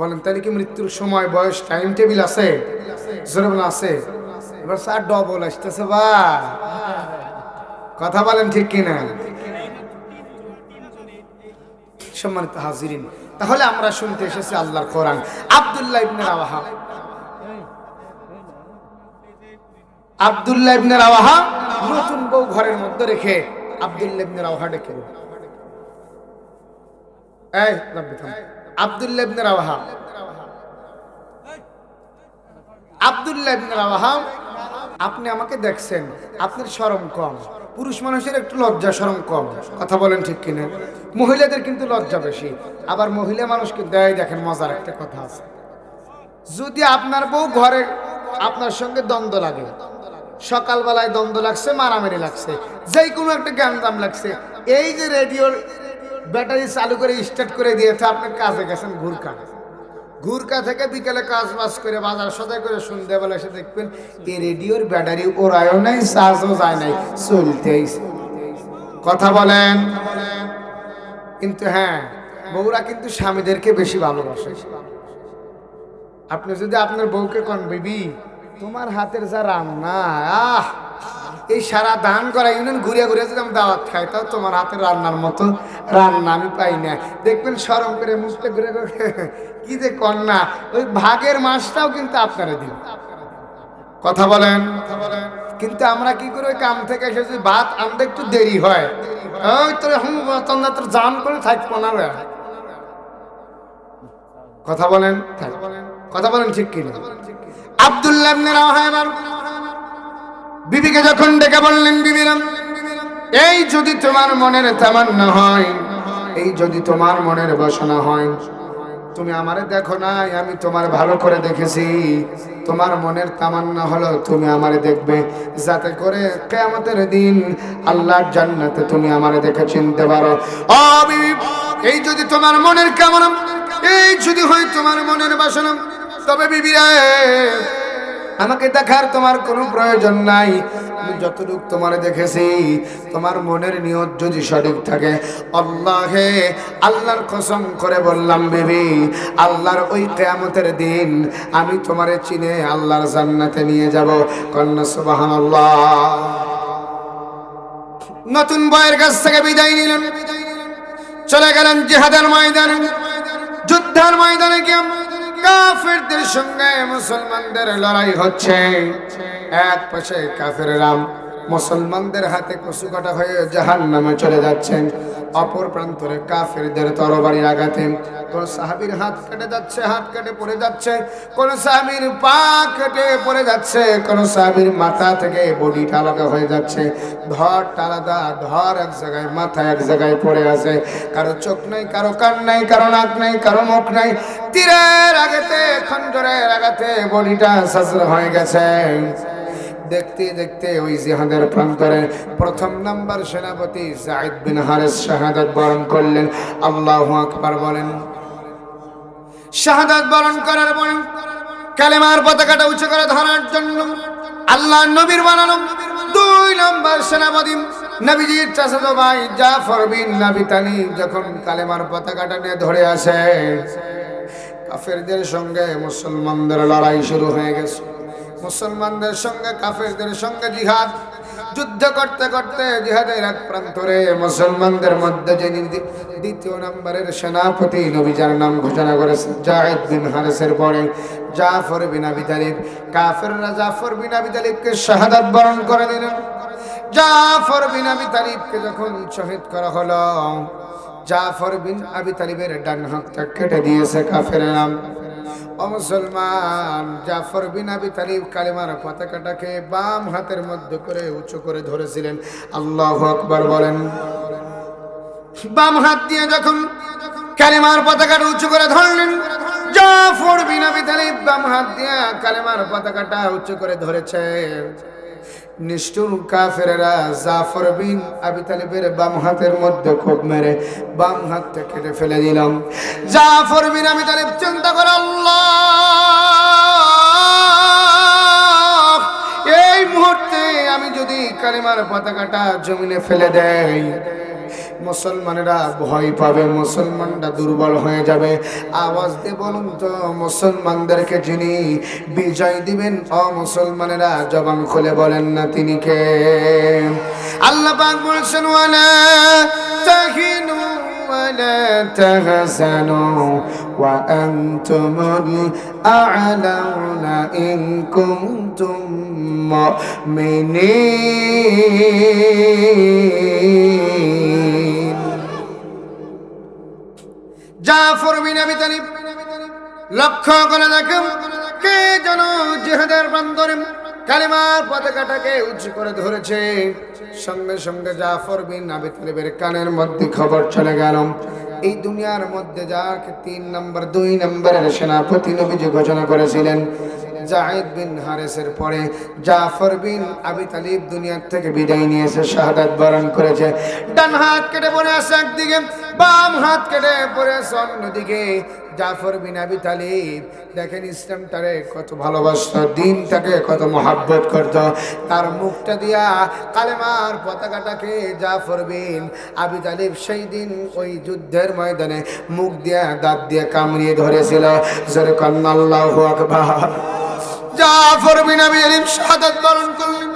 বলেন তাহলে কি মৃত্যুর সময় বয়স টাইম টেবিল আছে? জোরে বলে আছে। এবার স্যার ডবল আসতেছে বা, কথা বলেন ঠিক কিনা? সম্মানিত হাজিরিন, তাহলে আমরা শুনতে এসেছি আল্লাহর কোরআন। আব্দুল্লাহ ইবনে রাওয়াহা নতুন বউ ঘরের মধ্যে রেখে আব্দুল্লাহ ইবনে রাওয়াহা ডেকে, এই আব্দুল্লাহ ইবনে রাওয়াহা, আপনি আমাকে দেখছেন, আপনার শরম কম, পুরুষ মানুষের একটু লজ্জা শরম কম। কথা বলেন ঠিক কিনা? মহিলাদের কিন্তু লজ্জা বেশি। আবার মহিলা মানুষকে দেয়, দেখেন মজার একটা কথা আছে, যদি আপনার বউ ঘরে আপনার সঙ্গে দ্বন্দ্ব লাগে, সকালবেলায় দ্বন্দ্ব লাগছে, মারামারি লাগছে, যেই কোনো একটা গ্যাঞ্জাম লাগছে, এই যে রেডিওর ব্যাটারি চালু করে স্টার্ট করে দিয়েছে, আপনি কাজে গেছেন ঘুরকা থেকে বিকেলে কাজ বাজ করে বাজার সদাই করে সন্ধ্যাবেলা এসে দেখবেন এই রেডিওর ব্যাটারি ওরায়ও নাই, চার্জও যায় নাই, চলতেই। কথা বলেন। কিন্তু হ্যাঁ, বউরা কিন্তু স্বামীদেরকে বেশি ভালোবাসে। আপনি যদি আপনার বউকে কোন বিবি তোমার হাতের যা রান্না, এই সারা দান করা ইউনিয়ন ঘুরিয়া ঘুরিয়া যদি আমি দাওয়াত খাই, তাও তোমার হাতের রান্নার মতো রান্না আমি পাই না। দেখবেন শরম করে মুখটা ঘুরে ঘুরে কি যে কন্যা, ওই ভাগের মাছটাও কিন্তু আপনারা দিন। কথা বলেন। কিন্তু আমরা কি করে ওই কাম থেকে এসে যদি ভাত আনতে একটু দেরি হয়, ওই তোর তোর জাম করে থাকবো না। কথা বলেন, কথা বলেন ঠিক কিনা? আব্দুল্লাহ ইবনে রাওয়াহা বিবিকে যখন ডেকে বললেন, বিবিরা এই যদি তোমার মনের তামান্না হয়, এই যদি তোমার মনের বাসনা হয়, তুমি আমারে দেখো নাই, আমি তোমার ভালো করে দেখেছি। তোমার মনের তামান্না হলো তুমি আমারে দেখবে, যাতে করে কিয়ামতের দিন আল্লাহর জান্নাতে তুমি আমারে দেখে চিনতে পারো। ও বিবি, এই যদি তোমার মনের কামনা, এই যদি হয় তোমার মনের বাসনা, তবে বিবিরা আমাকে দেখার তোমার কোনো প্রয়োজন নাই। আমি যতটুকু তোমার দেখেছি, তোমার মনের নিয়ত যদি সঠিক থাকে, আল্লাহে আল্লাহর কসম করে বললাম বিবি, আল্লাহর ওই কিয়ামতের দিন আমি তোমারে চিনে আল্লাহর জান্নাতে নিয়ে যাব। কন্যা সুবহানাল্লাহ। নতুন বয়ের কাছ থেকে বিদায় নিলেন, চলে গেলেন জিহাদের ময়দানে, যুদ্ধের ময়দানে গিয়ে কাফেরদের সঙ্গে মুসলমানদের লড়াই হচ্ছে। এক পাশে কাফেররা মুসলমানদের হাতে কচু কাটা হয়ে জাহান্নামে চলে যাচ্ছেন, অপর প্রান্তরে কাফেরদের তরবারির আঘাতে কোন সাহাবীর হাত কেটে যাচ্ছে, হাত কেটে পড়ে যাচ্ছে, কোন সাহাবীর পা কেটে পড়ে যাচ্ছে, কোন সাহাবীর মাথা থেকে বডিটা আলাদা হয়ে যাচ্ছে, ধরটা আলাদা, ধর এক জায়গায়, মাথা এক জায়গায় পড়ে আছে। কারো চোখ নাই, কারো কান নাই, কারো নাক নাই, কারো মুখ নাই। তীরের আঘাতে, খঞ্জরের আঘাতে বডিটা সাজরা হয়ে গেছে। দেখতে দেখতে ওই জিহাদের প্রান্তরে প্রথম নাম্বার সেনাপতি যায়েদ বিন হারেস শাহাদাত বরণ করলেন। আল্লাহু আকবার বলেন। শাহাদাত বরণ করার পরে কালেমার পতাকাটা উঁচু করে ধরার জন্য আল্লাহর নবীর বানানো দুই নাম্বার সেনাপতি নবীজির চাচাতো ভাই জাফর বিন আবী তালিব যখন কালেমার পতাকাটা নিয়ে ধরে আসে, কাফেরদের সঙ্গে মুসলমানদের লড়াই শুরু হয়ে গেছে। মুসলমানদের সঙ্গে কাফেরদের সঙ্গে জিহাদ, যুদ্ধ করতে করতে জিহাদের এক প্রান্তরে মুসলমানদের মধ্যে যিনি দ্বিতীয় নম্বরের সেনাপতি নবী, যার নাম ঘোষণা করেছে যায়েদ বিন হারেসের পরে জাফর বিন আবী তালিব, কাফেররা জাফর বিন আবী তালিবকে শাহাদাত বরণ করে দিলেন। জাফর বিন আবী তালিবকে যখন শহীদ করা হলো, জাফর বিন আবী তালিবের ডান হাতটা কেটে দিয়েছে কাফেররা। ও মুসলমান, জাফর বিন আবী তালিব কালেমার পতাকাটাকে বাম হাতের মধ্যে করে উঁচু করে ধরেছিলেন। আল্লাহু আকবার বলেন। বাম হাত দিয়ে যখন কালেমার পতাকাটা উঁচু করে ধরলেন, জাফর বিন আবী তালিব বাম হাত দিয়ে কালেমার পতাকাটা উঁচু করে ধরেছে। নিষ্ঠুর কাফেররা জাফর বিন আবী তালিবের বাম হাতের মধ্যে কোপ মেরে বাম হাতটা কেটে ফেলে দিলাম। জাফর বিন আবী তালিব চিন্তা করে, আল্লাহ, এই মুহূর্তে আমি যদি কালেমার পতাকাটা জমিনে ফেলে দেই, মুসলমানেরা ভয় পাবে, মুসলমানরা দুর্বল হয়ে যাবে। আওয়াজ দিয়ে বলুন তো, মুসলমানদেরকে যিনি বিজয় দিবেন, মুসলমানেরা জবান খুলে বলেন না তিনি কে? আল্লাহ পাক বলেছেন, ওয়ালা তাহিনু ওয়ালা তাহজানু ওয়া আনতুমুল আ'লাউনা ইন কুনতুম মুমিনিন। জাফর বিন আবী তালিব লক্ষ্য করে দেখেন, কে যেন জিহাদের প্রান্তরে কালেমার পতাকাটাকে উঁচু করে ধরেছে। সঙ্গে সঙ্গে জাফর বিন আবী তালিবের কানের মধ্যে খবর চলে গেল, এই দুনিয়ার মধ্যে যাকে 3 নম্বর 2 নম্বরের সেনাপতি নবীজি ঘোষণা করেছিলেন, যায়েদ বিন হারেসের পরে জাফর বিন আবি তালিব দুনিয়ার থেকে বিদায় নিয়েছে, শাহাদাত বরণ করেছে। ডান হাত কেটে পড়ে আছে একদিকে, বাম হাত কেটে পড়ে আছে অন্যদিকে। জাফর বিন আবি তালিব দেখেন ইসলামটারে কত ভালোবাসতো, দিনটাকে কত মহাব্বত করত। তার মুখটা দিয়া কালেমার পতাকাটাকে জাফর বিন আবি তালিব সেই দিন ওই যুদ্ধের ময়দানে মুখ দিয়া দাঁত দিয়ে কামড়িয়ে ধরেছিল। জোরে কন্না আল্লাহু আকবার। জাফর বিন আবি তালিব শাহাদাত বরণ করলেন।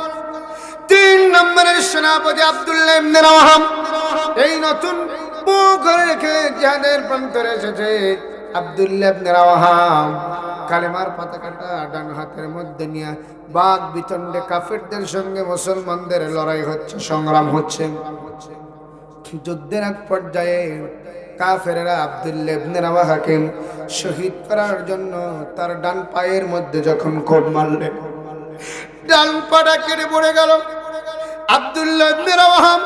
3 নম্বরের সেনাপতি আব্দুল্লাহ ইবনে রাওয়াহাম এই নতুন বুক রেখে জিহাদের প্রান্তরে এসেছে। আব্দুল্লাহ ইবনে রাওয়াহাম কালেমার পতাকাটা ডান হাতের মধ্যে নিয়ে বাগ বিতণ্ডে কাফেরদের সঙ্গে মুসলমানদের লড়াই হচ্ছে, সংগ্রাম হচ্ছে। যুদ্ধের এক পর্যায়ে কাফেররা আব্দুল্লাহ ইবনে রাওয়াহাকে শহীদ করার জন্য তার ডান পায়ের মধ্যে যখন কোপ মারলেন, ডান পাটা কেটে পড়ে গেল। আব্দুল্লাহ ইবনে রাওয়াহাম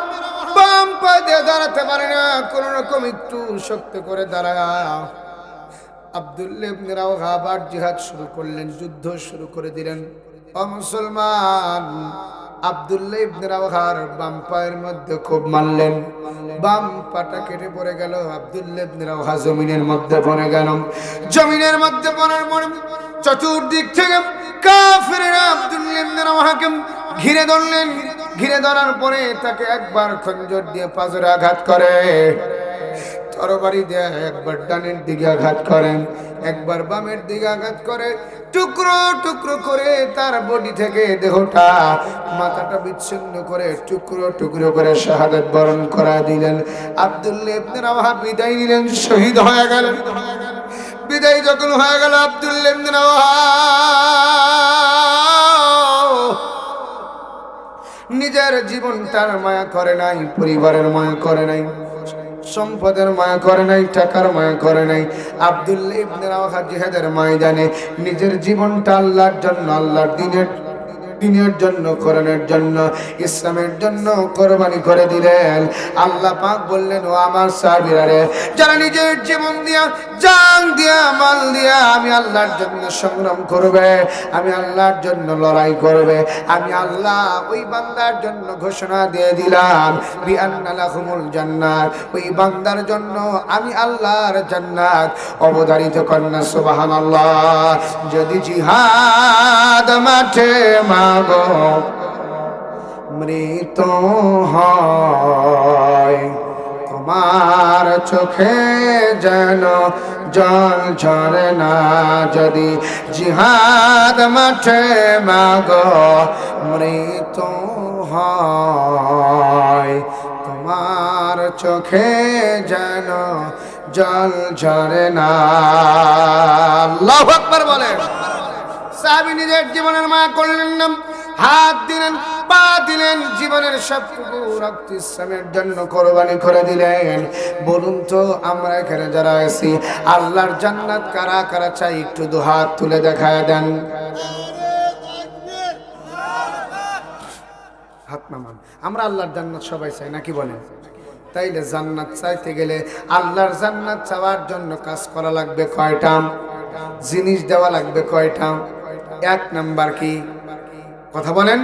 বাম পা দিয়ে দাঁড়াতে পারে না, কোন রকম একটু শক্ত করে দাঁড়া। আব্দুল্লাহ ইবনে রাওয়াহা আবার জিহাদ শুরু করলেন, যুদ্ধ শুরু করে দিলেন। ও মুসলমান, আব্দুল্লাহ ইবনে রাওয়াহার বাম পায়ের মধ্যে খুব মারলেন, বাম পাটা কেটে পড়ে গেল। আব্দুল্লাহ ইবনে রাওয়াহা জমিনের মধ্যে পড়ে গেল। জমিনের মধ্যে পড়ার পরে চতুর্দিক থেকে কাফেররা আব্দুল্লাহ ইবনে রাওয়াহাকে ঘিরে ধরলেন। ঘিরে ধরার পরে তাকে একবার খঞ্জর দিয়ে পাজরে আঘাত করে, তরবারি দিয়ে একবার ডানের দিকে আঘাত করেন, একবার বামের দিকে আঘাত করে, টুকরো টুকরো করে তার বডি থেকে দেহটা মাথাটা বিচ্ছিন্ন করে টুকরো টুকরো করে শাহাদাত বরণ করা দিলেন। আব্দুল্লাহ ইবনে রাওয়াহা বিদায় নিলেন, শহীদ হয়ে গেলেন। বিদায় যখন হয়ে গেল, আব্দুল্লাহ ইবনে রাওয়াহা নিজের জীবনটার মায়া করে নাই, পরিবারের মায়া করে নাই, সম্পদের মায়া করে নাই, টাকার মায়া করে নাই। আব্দুল্লাহ ইবনে রাওয়াহা জিহাদের ময়দানে নিজের জীবনটা আল্লাহর জন্য, আল্লাহর দিনের জন্য, কোরআনের জন্য, ইসলামের জন্য কোরবানি করে দিলেন। আল্লাহ পাক বললেন, ও আমার সাহাবীরা রে, যারা নিজের জীবন দিয়া, জান দিয়া, মাল দিয়া আমি আল্লাহর জন্য সংগ্রাম করবে, আমি আল্লাহর জন্য লড়াই করবে, আমি আল্লাহ ওই বান্দার জন্য ঘোষণা দিয়ে দিলাম বিআন্না লাহুমুল জান্নাত, ওই বান্দার জন্য আমি আল্লাহর জান্নাত অবধারিত করেন। সুবহানাল্লাহ। যদি জিহাদ মাঠে মাগো মৃত হয়, তোমার চোখে যেন জল ঝরে না। যদি জিহাদ মাঠে মাগো মৃত হয়, তোমার চোখে যেন জল ঝরে না। আল্লাহু আকবার বলেন। সাহাবী নিজের জীবনের মায়া করলেন না, হাত দিলেন, পা দিলেন, জীবনের সবটুকু রক্ত ইসলামের জন্য কোরবানি করে দিলেন। বলুন তো আমরা এখানে যারা আছি, আল্লাহর জান্নাত কারা কারা চাই? একটু দুহাত তুলে দেখায় দেন। হাত নামান। আমরা আল্লাহর জান্নাত সবাই চাই নাকি বলেন? তাইলে জান্নাত চাইতে গেলে, আল্লাহর জান্নাত চাওয়ার জন্য কাজ করা লাগবে কয়টা? জিনিস দেওয়া লাগবে কয়টা? 1 নাম্বার কি? কথা বলেন।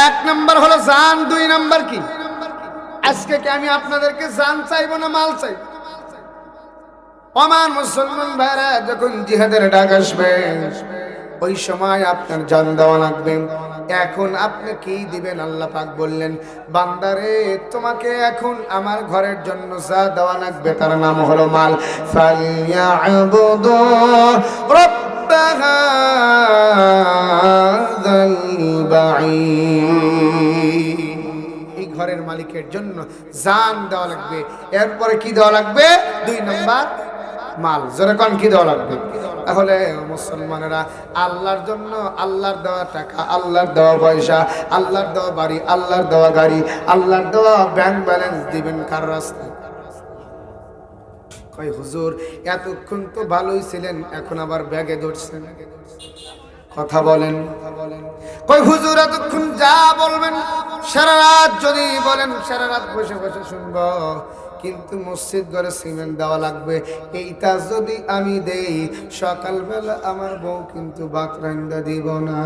1 নাম্বার হলো জান। 2 নাম্বার কি? আজকে কি আমি আপনাদেরকে জান চাইবো না মাল চাইবো? আমার মুসলমান ভাইরা, যখন জিহাদের ডাক আসবে ওই সময় আপনার জান দেওয়া লাগবে। এখন আপনি কি দিবেন? আল্লাহ পাক বললেন, বান্দারে তোমাকে এখন আমার ঘরের জন্য যা দেওয়া লাগবে তার নাম হলো মাল। ফালইয়াবুদু রাব্ব হাযাল বাঈদ, এই ঘরের মালিকের জন্য জান দেওয়া লাগবে। এরপরে কি দেওয়া লাগবে? 2 নাম্বার মাল। জোরে কোন কি দেওয়া লাগবে? তাহলে মুসলমানেরা আল্লাহর জন্য আল্লাহর দেওয়া টাকা, আল্লাহর দেওয়া পয়সা, আল্লাহর দেওয়া বাড়ি, আল্লাহর দেওয়া গাড়ি, আল্লাহর দেওয়া ব্যাংক ব্যালেন্স দিবেন কার রাস্তায়? কই হুজুর এতক্ষণ তো ভালোই ছিলেন, এখন আবার ব্যাগে ধরছেন। কথা বলেন। কই হুজুর এতক্ষণ যা বলবেন সারা রাত যদি বলেন সারা রাত বসে বসে শুনবো, কিন্তু মসজিদ ঘরে সিমেন্ট দেওয়া লাগবে, এইটা যদি আমি দেই সকালবেলা আমার বউ কিন্তু ভাত রান্না দিব না।